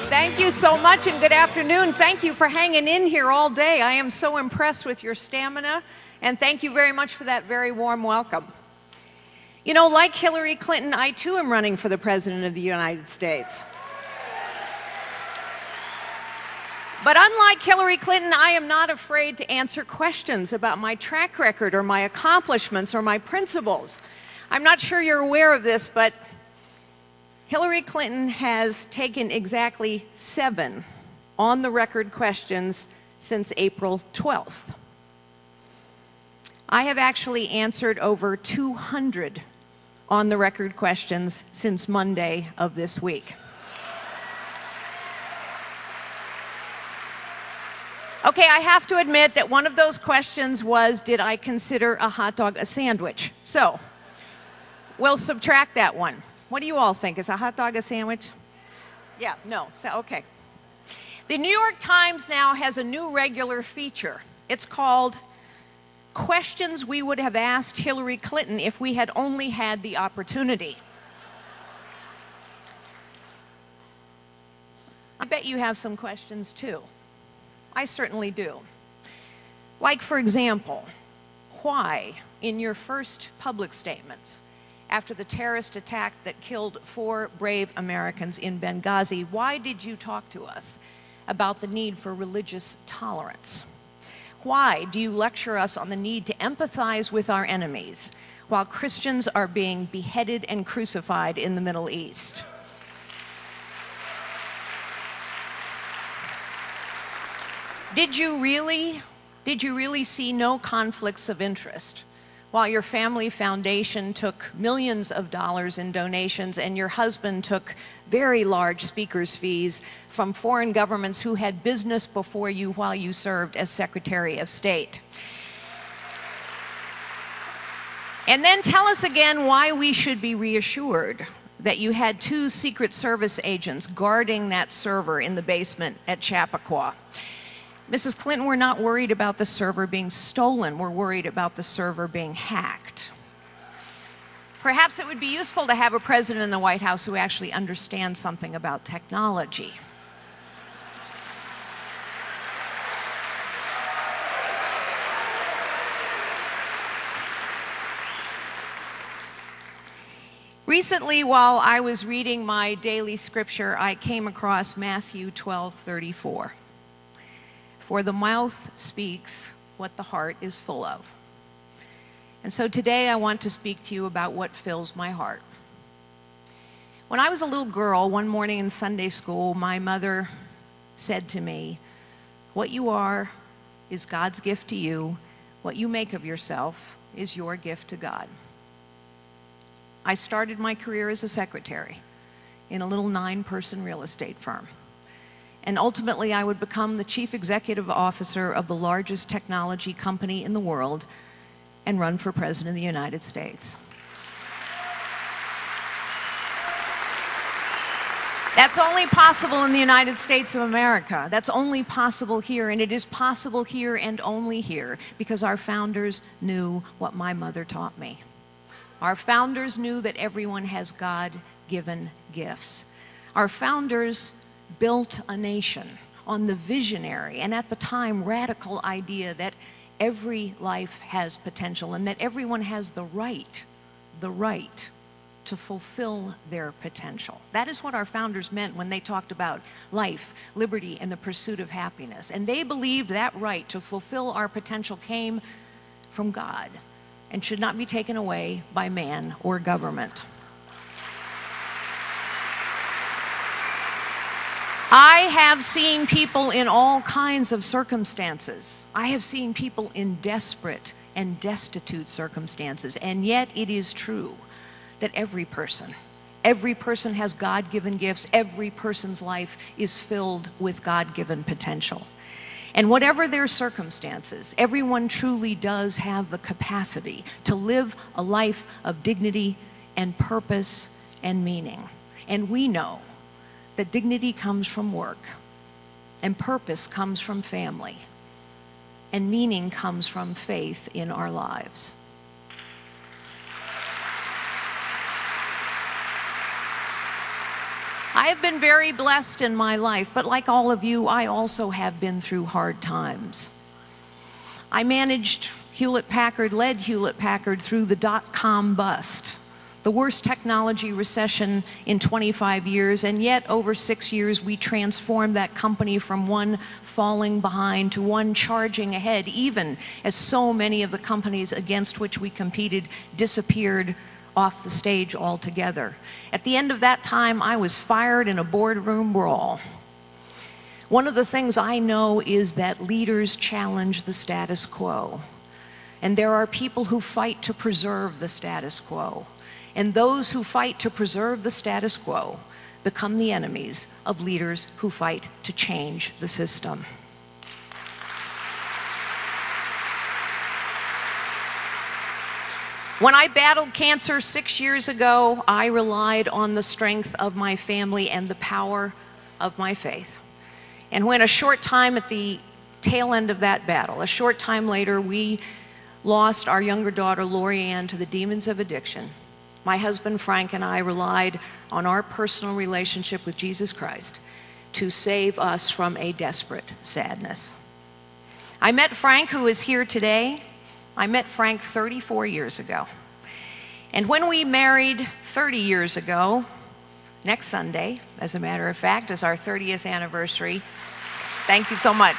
Thank you so much and good afternoon. Thank you for hanging in here all day. I am so impressed with your stamina, and thank you very much for that very warm welcome. You know, like Hillary Clinton, I too am running for the President of the United States. But unlike Hillary Clinton, I am not afraid to answer questions about my track record or my accomplishments or my principles. I'm not sure you're aware of this, but Hillary Clinton has taken exactly 7 on-the-record questions since April 12th. I have actually answered over 200 on-the-record questions since Monday of this week. Okay, I have to admit that one of those questions was, did I consider a hot dog a sandwich? So, we'll subtract that one. What do you all think? Is a hot dog a sandwich? Yeah, no, so, okay. The New York Times now has a new regular feature. It's called Questions We Would Have Asked Hillary Clinton If We Had Only Had the Opportunity. I bet you have some questions too. I certainly do. Like, for example, why, in your first public statements, after the terrorist attack that killed 4 brave Americans in Benghazi, why did you talk to us about the need for religious tolerance? Why do you lecture us on the need to empathize with our enemies while Christians are being beheaded and crucified in the Middle East? Did you really see no conflicts of interest while your family foundation took millions of dollars in donations and your husband took very large speakers' fees from foreign governments who had business before you while you served as Secretary of State? And then tell us again why we should be reassured that you had 2 Secret Service agents guarding that server in the basement at Chappaqua. Mrs. Clinton, we're not worried about the server being stolen. We're worried about the server being hacked. Perhaps it would be useful to have a president in the White House who actually understands something about technology. Recently, while I was reading my daily scripture, I came across Matthew 12:34. For the mouth speaks what the heart is full of. And so today I want to speak to you about what fills my heart. When I was a little girl, one morning in Sunday school, my mother said to me, what you are is God's gift to you. What you make of yourself is your gift to God. I started my career as a secretary in a little 9-person real estate firm. And ultimately, I would become the chief executive officer of the largest technology company in the world and run for president of the United States. That's only possible in the United States of America. That's only possible here, and it is possible here and only here because our founders knew what my mother taught me. Our founders knew that everyone has God-given gifts. Our founders built a nation on the visionary and at the time radical idea that every life has potential and that everyone has the right to fulfill their potential. That is what our founders meant when they talked about life, liberty, and the pursuit of happiness. And they believed that right to fulfill our potential came from God and should not be taken away by man or government. I have seen people in all kinds of circumstances. I have seen people in desperate and destitute circumstances, and yet it is true that every person has God-given gifts. Every person's life is filled with God-given potential. And whatever their circumstances, everyone truly does have the capacity to live a life of dignity and purpose and meaning. And we know that dignity comes from work, and purpose comes from family, and meaning comes from faith in our lives. I I have been very blessed in my life, but like all of you, I also have been through hard times. I managed Hewlett-Packard, led Hewlett-Packard through the dot-com bust, the worst technology recession in 25 years, and yet over 6 years we transformed that company from one falling behind to one charging ahead, even as so many of the companies against which we competed disappeared off the stage altogether. At the end of that time, I was fired in a boardroom brawl. One of the things I know is that leaders challenge the status quo. And there are people who fight to preserve the status quo. And those who fight to preserve the status quo become the enemies of leaders who fight to change the system. When I battled cancer 6 years ago, I relied on the strength of my family and the power of my faith. And when a short time at the tail end of that battle, a short time later, we lost our younger daughter, Lori Ann, to the demons of addiction, my husband Frank and I relied on our personal relationship with Jesus Christ to save us from a desperate sadness. I met Frank, who is here today. I met Frank 34 years ago. And when we married 30 years ago, next Sunday, as a matter of fact, is our 30th anniversary. Thank you so much.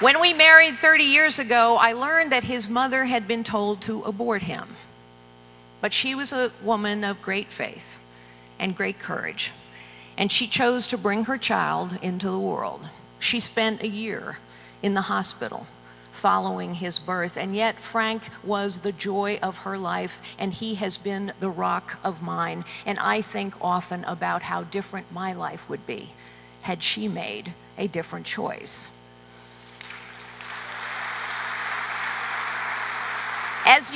When we married 30 years ago, I learned that his mother had been told to abort him. But she was a woman of great faith and great courage, and she chose to bring her child into the world. She spent a year in the hospital following his birth, and yet Frank was the joy of her life, and he has been the rock of mine. And I think often about how different my life would be had she made a different choice. As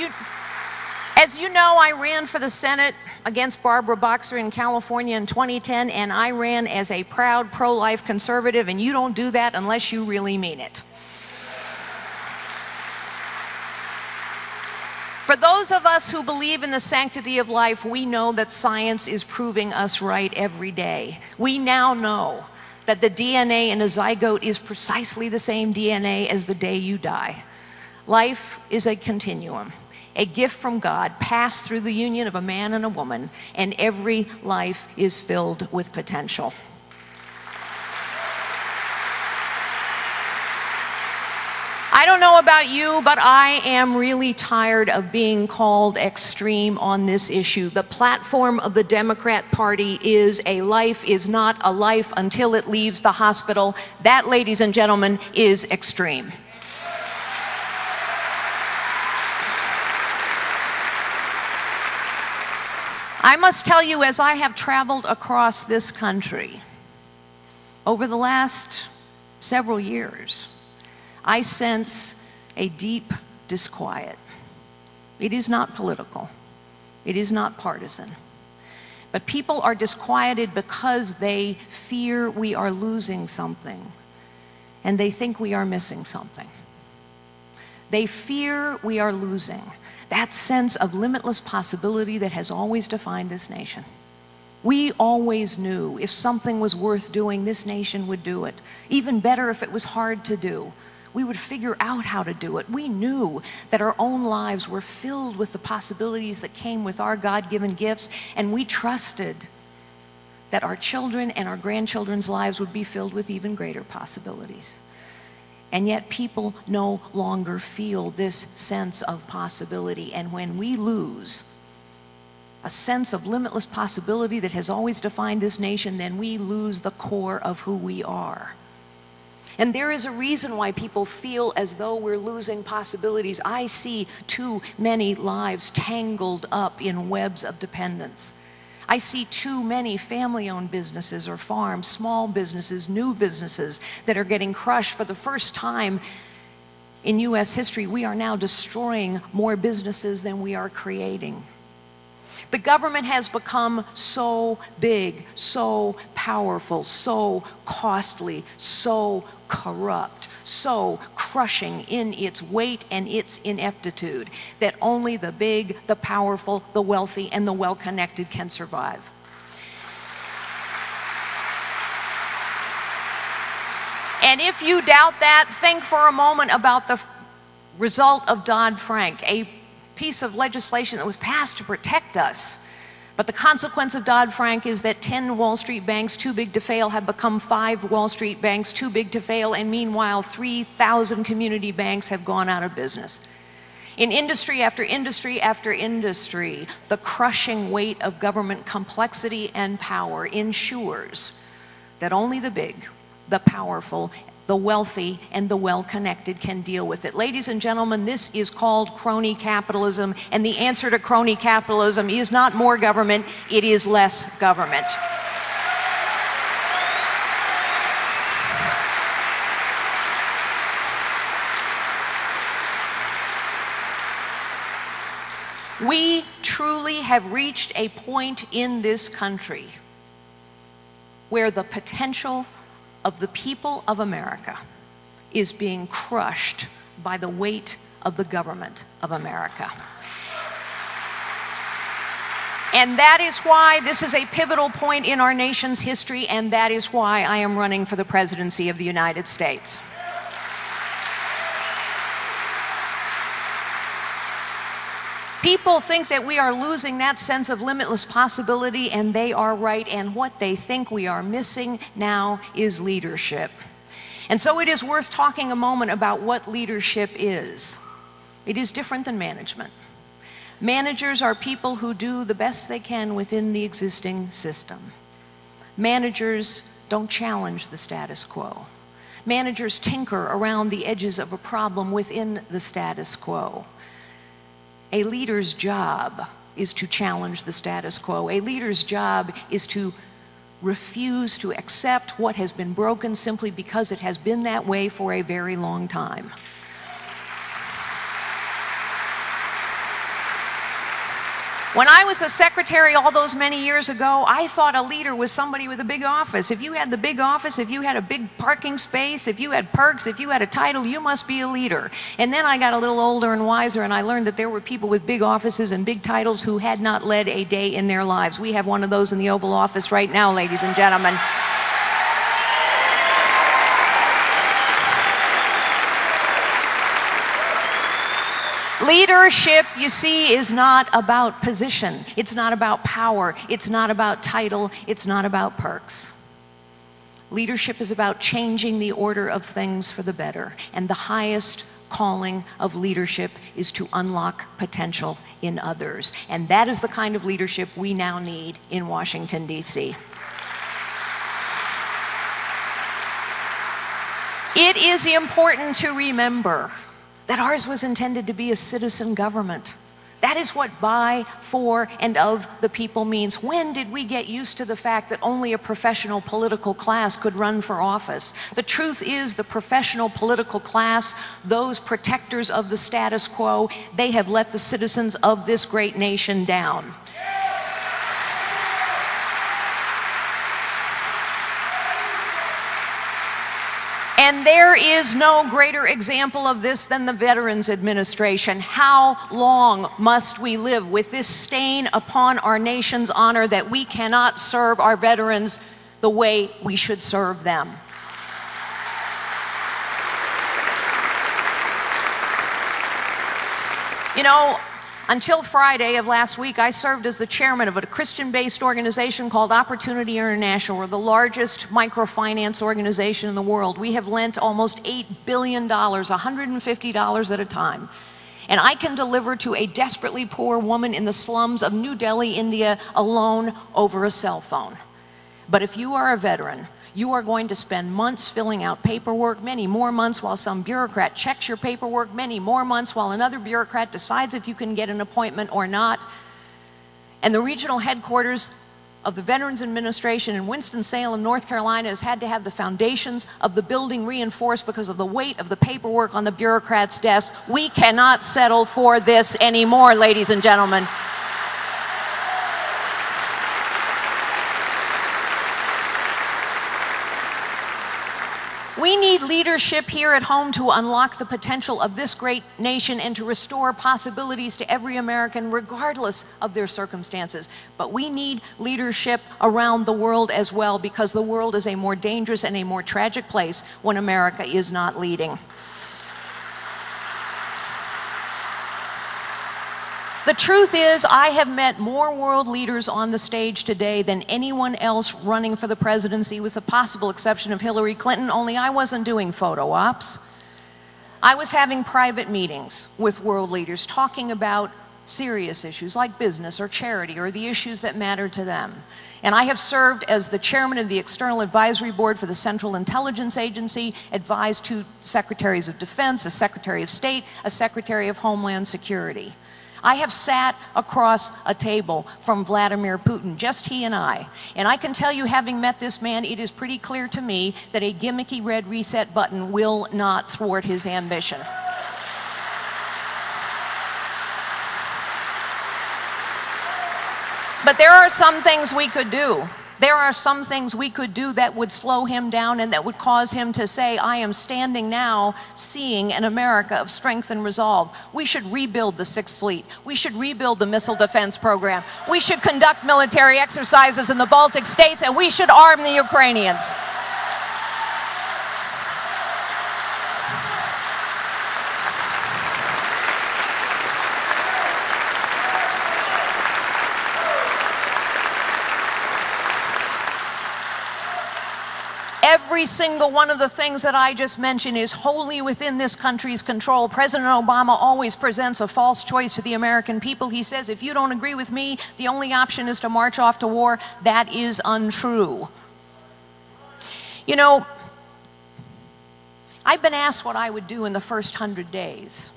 you know, I ran for the Senate against Barbara Boxer in California in 2010, and I ran as a proud pro-life conservative, and you don't do that unless you really mean it. For those of us who believe in the sanctity of life, we know that science is proving us right every day. We now know that the DNA in a zygote is precisely the same DNA as the day you die. Life is a continuum, a gift from God passed through the union of a man and a woman, and every life is filled with potential. I don't know about you, but I am really tired of being called extreme on this issue. The platform of the Democrat Party is a life is not a life until it leaves the hospital. That, ladies and gentlemen, is extreme. I must tell you, as I have traveled across this country over the last several years, I sense a deep disquiet. It is not political. It is not partisan. But people are disquieted because they fear we are losing something, and they think we are missing something. They fear we are losing that sense of limitless possibility that has always defined this nation. We always knew if something was worth doing, this nation would do it. Even better if it was hard to do. We would figure out how to do it. We knew that our own lives were filled with the possibilities that came with our God-given gifts, and we trusted that our children and our grandchildren's lives would be filled with even greater possibilities. And yet people no longer feel this sense of possibility. And when we lose a sense of limitless possibility that has always defined this nation, then we lose the core of who we are. And there is a reason why people feel as though we're losing possibilities. I see too many lives tangled up in webs of dependence. I see too many family-owned businesses or farms, small businesses, new businesses that are getting crushed. For the first time in U.S. history, we are now destroying more businesses than we are creating. The government has become so big, so powerful, so costly, so corrupt, so crushing in its weight and its ineptitude that only the big, the powerful, the wealthy, and the well-connected can survive. And if you doubt that, think for a moment about the result of Dodd-Frank, a piece of legislation that was passed to protect us. But the consequence of Dodd-Frank is that 10 Wall Street banks too big to fail have become 5 Wall Street banks too big to fail, and meanwhile 3,000 community banks have gone out of business. In industry after industry after industry, the crushing weight of government complexity and power ensures that only the big, the powerful, the wealthy, and the well-connected can deal with it. Ladies and gentlemen, this is called crony capitalism, and the answer to crony capitalism is not more government, it is less government. We truly have reached a point in this country where the potential of the people of America is being crushed by the weight of the government of America. And that is why this is a pivotal point in our nation's history, and that is why I am running for the presidency of the United States. People think that we are losing that sense of limitless possibility, and they are right. And what they think we are missing now is leadership. And so it is worth talking a moment about what leadership is. It is different than management. Managers are people who do the best they can within the existing system. Managers don't challenge the status quo. Managers tinker around the edges of a problem within the status quo. A leader's job is to challenge the status quo. A leader's job is to refuse to accept what has been broken simply because it has been that way for a very long time. When I was a secretary all those many years ago, I thought a leader was somebody with a big office. If you had the big office, if you had a big parking space, if you had perks, if you had a title, you must be a leader. And then I got a little older and wiser, and I learned that there were people with big offices and big titles who had not led a day in their lives. We have one of those in the Oval Office right now, ladies and gentlemen. Leadership, you see, is not about position. It's not about power. It's not about title. It's not about perks. Leadership is about changing the order of things for the better. And the highest calling of leadership is to unlock potential in others. And that is the kind of leadership we now need in Washington, D.C. It is important to remember that ours was intended to be a citizen government. That is what by, for, and of the people means. When did we get used to the fact that only a professional political class could run for office? The truth is, the professional political class, those protectors of the status quo, they have let the citizens of this great nation down. And there is no greater example of this than the Veterans Administration. How long must we live with this stain upon our nation's honor that we cannot serve our veterans the way we should serve them? You know, until Friday of last week, I served as the chairman of a Christian-based organization called Opportunity International. We're the largest microfinance organization in the world. We have lent almost $8 billion, $150 at a time. And I can deliver to a desperately poor woman in the slums of New Delhi, India, alone over a cell phone. But if you are a veteran, you are going to spend months filling out paperwork, many more months while some bureaucrat checks your paperwork, many more months while another bureaucrat decides if you can get an appointment or not. And the regional headquarters of the Veterans Administration in Winston-Salem, North Carolina, has had to have the foundations of the building reinforced because of the weight of the paperwork on the bureaucrat's desk. We cannot settle for this anymore, ladies and gentlemen. We need leadership here at home to unlock the potential of this great nation and to restore possibilities to every American regardless of their circumstances. But we need leadership around the world as well, because the world is a more dangerous and a more tragic place when America is not leading. The truth is, I have met more world leaders on the stage today than anyone else running for the presidency, with the possible exception of Hillary Clinton, only I wasn't doing photo ops. I was having private meetings with world leaders talking about serious issues like business or charity or the issues that matter to them. And I have served as the chairman of the External Advisory Board for the Central Intelligence Agency, advised 2 secretaries of defense, a secretary of state, a secretary of Homeland Security. I have sat across a table from Vladimir Putin, just he and I can tell you, having met this man, it is pretty clear to me that a gimmicky red reset button will not thwart his ambition. But there are some things we could do. There are some things we could do that would slow him down and that would cause him to say, I am standing now seeing an America of strength and resolve. We should rebuild the 6th Fleet. We should rebuild the missile defense program. We should conduct military exercises in the Baltic states, and we should arm the Ukrainians. Every single one of the things that I just mentioned is wholly within this country's control. President Obama always presents a false choice to the American people. He says, if you don't agree with me, the only option is to march off to war. That is untrue. You know, I've been asked what I would do in the first 100 days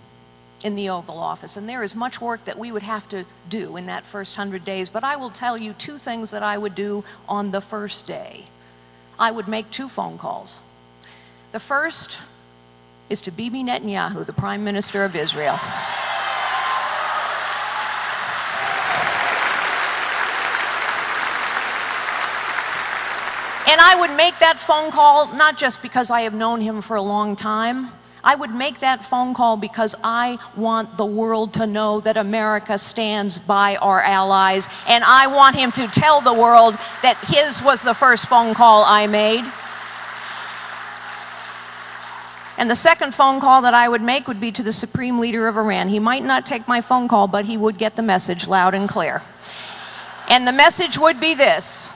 in the Oval Office, and there is much work that we would have to do in that first 100 days, but I will tell you 2 things that I would do on the first day. I would make 2 phone calls. The first is to Bibi Netanyahu, the Prime Minister of Israel. And I would make that phone call not just because I have known him for a long time. I would make that phone call because I want the world to know that America stands by our allies, and I want him to tell the world that his was the first phone call I made. And the second phone call that I would make would be to the Supreme Leader of Iran. He might not take my phone call, but he would get the message loud and clear. And the message would be this: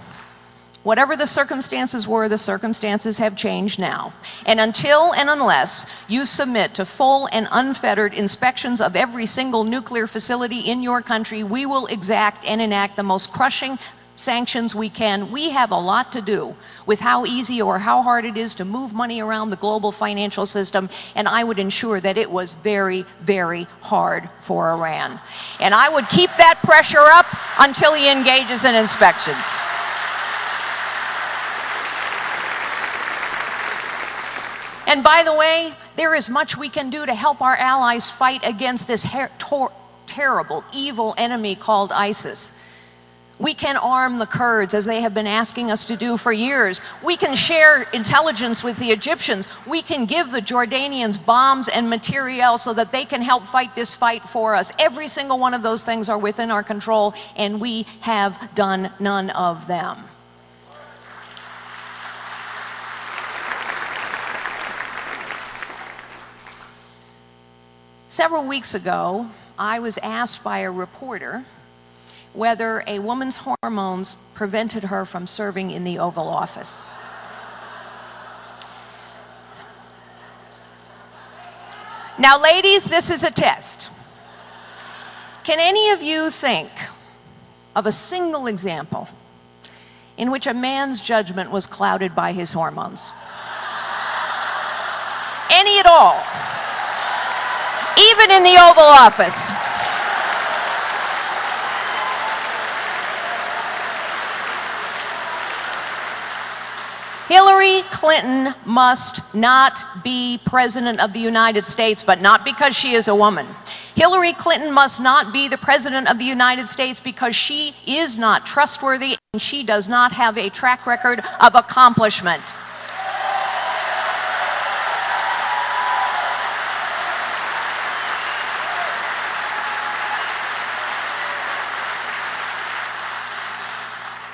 whatever the circumstances were, the circumstances have changed now. And until and unless you submit to full and unfettered inspections of every single nuclear facility in your country, we will exact and enact the most crushing sanctions we can. We have a lot to do with how easy or how hard it is to move money around the global financial system, and I would ensure that it was very, very hard for Iran. And I would keep that pressure up until he engages in inspections. And by the way, there is much we can do to help our allies fight against this terrible, evil enemy called ISIS. We can arm the Kurds, as they have been asking us to do for years. We can share intelligence with the Egyptians. We can give the Jordanians bombs and materiel so that they can help fight this fight for us. Every single one of those things are within our control, and we have done none of them. Several weeks ago, I was asked by a reporter whether a woman's hormones prevented her from serving in the Oval Office. Now, ladies, this is a test. Can any of you think of a single example in which a man's judgment was clouded by his hormones? Any at all? Even in the Oval Office. Hillary Clinton must not be President of the United States, but not because she is a woman. Hillary Clinton must not be the President of the United States because she is not trustworthy and she does not have a track record of accomplishment.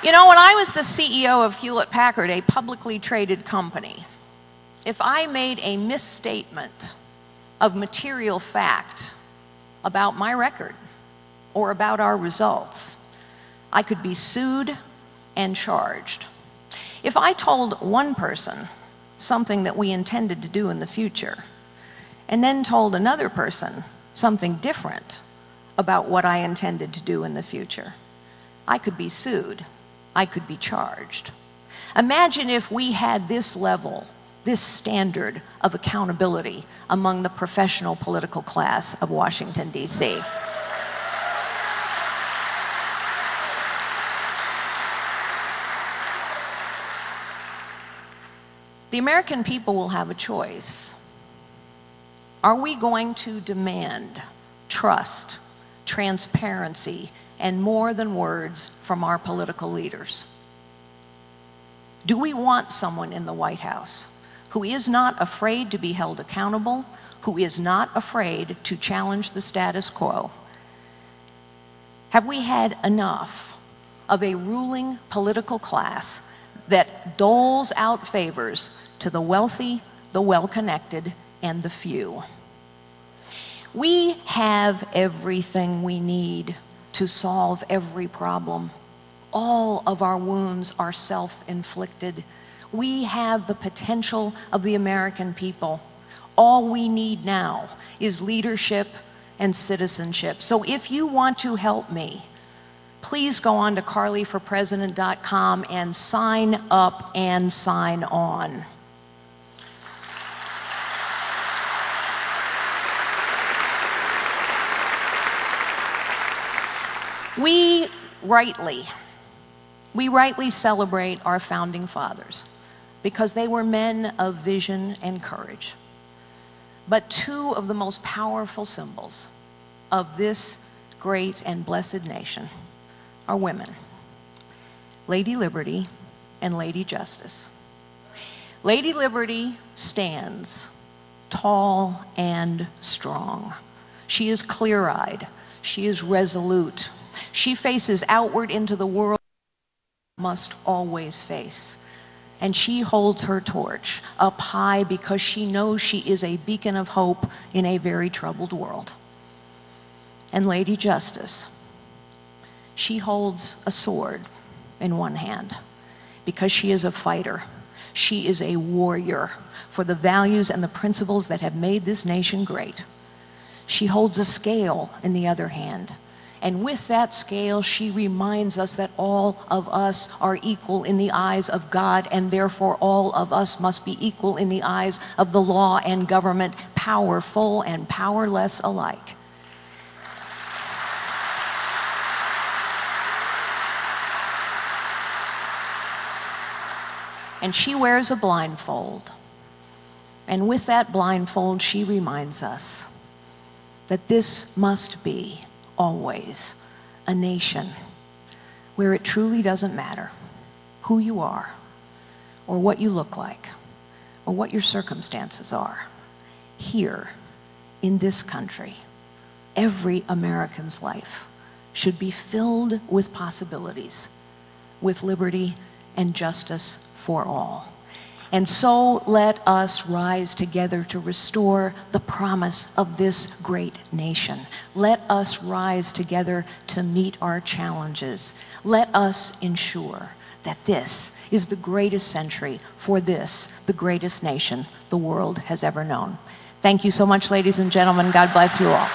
You know, when I was the CEO of Hewlett-Packard, a publicly traded company, if I made a misstatement of material fact about my record or about our results, I could be sued and charged. If I told one person something that we intended to do in the future, and then told another person something different about what I intended to do in the future, I could be sued, I could be charged. Imagine if we had this level, this standard of accountability among the professional political class of Washington, D.C. The American people will have a choice. Are we going to demand trust, transparency, and more than words from our political leaders? Do we want someone in the White House who is not afraid to be held accountable, who is not afraid to challenge the status quo? Have we had enough of a ruling political class that doles out favors to the wealthy, the well-connected, and the few? We have everything we need to solve every problem. All of our wounds are self-inflicted. We have the potential of the American people. All we need now is leadership and citizenship. So if you want to help me, please go on to carlyforpresident.com and sign up and sign on. We rightly celebrate our founding fathers because they were men of vision and courage. But two of the most powerful symbols of this great and blessed nation are women, Lady Liberty and Lady Justice. Lady Liberty stands tall and strong. She is clear-eyed. She is resolute. She faces outward into the world must always face. And she holds her torch up high because she knows she is a beacon of hope in a very troubled world. And Lady Justice, she holds a sword in one hand because she is a fighter. She is a warrior for the values and the principles that have made this nation great. She holds a scale in the other hand. And with that scale, she reminds us that all of us are equal in the eyes of God, and therefore all of us must be equal in the eyes of the law and government, powerful and powerless alike. And she wears a blindfold. And with that blindfold, she reminds us that this must be always a nation where it truly doesn't matter who you are or what you look like or what your circumstances are. Here in this country, every American's life should be filled with possibilities, with liberty and justice for all. And so let us rise together to restore the promise of this great nation. Let us rise together to meet our challenges. Let us ensure that this is the greatest century for this, the greatest nation the world has ever known. Thank you so much, ladies and gentlemen. God bless you all.